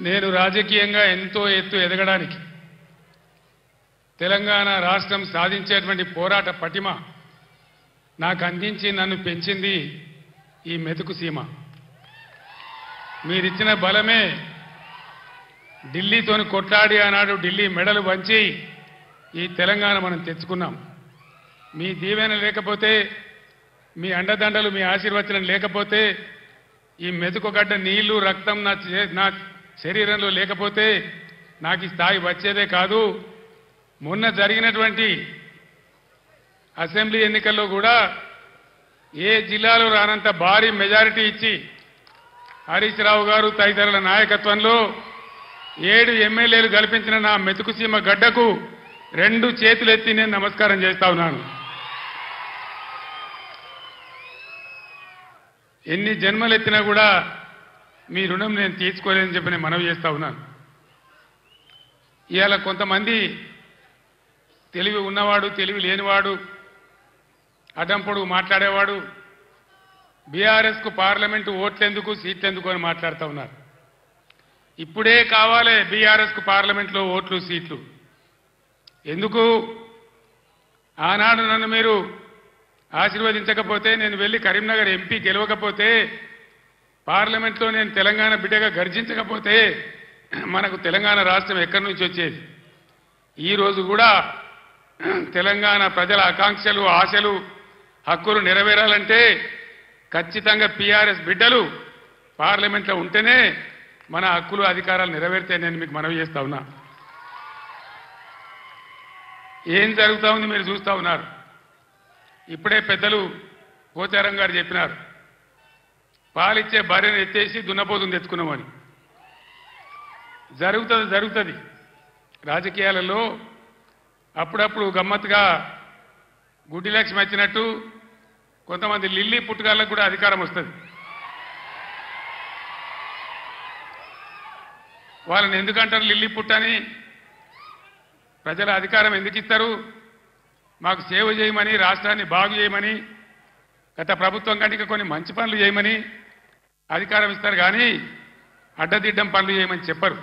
నేను రాజకీయంగా ఎంతో ఎత్తు ఎదగడానికి తెలంగాణ రాష్ట్రం సాధించేటువంటి పోరాట పటిమ నాకు అందించి నన్ను పెంచింది ఈ మెతుకు సీమ. మీరిచ్చిన బలమే ఢిల్లీతోని కొట్లాడి ఆనాడు ఢిల్లీ మెడలు వంచి ఈ తెలంగాణ మనం తెచ్చుకున్నాం. మీ దీవెన లేకపోతే, మీ అండదండలు, మీ ఆశీర్వచనం లేకపోతే, ఈ మెతుకుగడ్డ నీళ్లు రక్తం నా శరీరంలో లేకపోతే నాకు ఈ స్థాయి వచ్చేదే కాదు. మొన్న జరిగినటువంటి అసెంబ్లీ ఎన్నికల్లో కూడా ఏ జిల్లాలో రానంత భారీ మెజారిటీ ఇచ్చి హరీష్ రావు గారు తదితరుల నాయకత్వంలో 7 ఎమ్మెల్యేలు కల్పించిన నా మెతుకుసీమ గడ్డకు 2 చేతులెత్తి నేను నమస్కారం చేస్తా ఉన్నాను. ఎన్ని జన్మలెత్తినా కూడా మీ రుణం నేను తీర్చుకోలేదని చెప్పి నేను మనవి చేస్తా ఉన్నాను. ఇవాళ కొంతమంది తెలివి ఉన్నవాడు, తెలివి లేనివాడు, అడంపొడుగు మాట్లాడేవాడు బీఆర్ఎస్కు పార్లమెంటు ఓట్లెందుకు, సీట్లెందుకు అని మాట్లాడుతూ ఉన్నారు. ఇప్పుడే కావాలి బీఆర్ఎస్కు పార్లమెంట్లో ఓట్లు, సీట్లు. ఎందుకు? ఆనాడు నన్ను మీరు ఆశీర్వదించకపోతే, నేను వెళ్ళి కరీంనగర్ ఎంపీ గెలవకపోతే, పార్లమెంట్లో నేను తెలంగాణ బిడ్డగా గర్జించకపోతే మనకు తెలంగాణ రాష్ట్రం ఎక్కడి నుంచి వచ్చేది? ఈరోజు కూడా తెలంగాణ ప్రజల ఆకాంక్షలు, ఆశలు, హక్కులు నెరవేరాలంటే ఖచ్చితంగా పీఆర్ఎస్ బిడ్డలు పార్లమెంట్లో ఉంటేనే మన హక్కులు, అధికారాలు నెరవేరుతాయి. నేను మీకు మనవి చేస్తా ఉన్నా. ఏం జరుగుతూ ఉంది మీరు చూస్తూ ఉన్నారు. ఇప్పుడే పెద్దలు పోచారం గారు చెప్పినారు, పాలిచ్చే భార్యను ఎత్తేసి దున్నపోతుని తెచ్చుకున్నామని. జరుగుతుంది. రాజకీయాలలో అప్పుడప్పుడు గమ్మత్తుగా గుడ్డి లక్ష్మి వచ్చినట్టు కొంతమంది లిల్లీ పుట్టుగాళ్ళకు కూడా అధికారం వస్తుంది. వాళ్ళని ఎందుకంటారు లిల్లీ పుట్టని? ప్రజల అధికారం ఎందుకు ఇస్తారు? మాకు సేవ చేయమని, రాష్ట్రాన్ని బాగు చేయమని, గత ప్రభుత్వం కంటే కొన్ని మంచి పనులు చేయమని అధికారం ఇస్తారు, కానీ అడ్డదిడ్డం పనులు చేయమని చెప్పరు.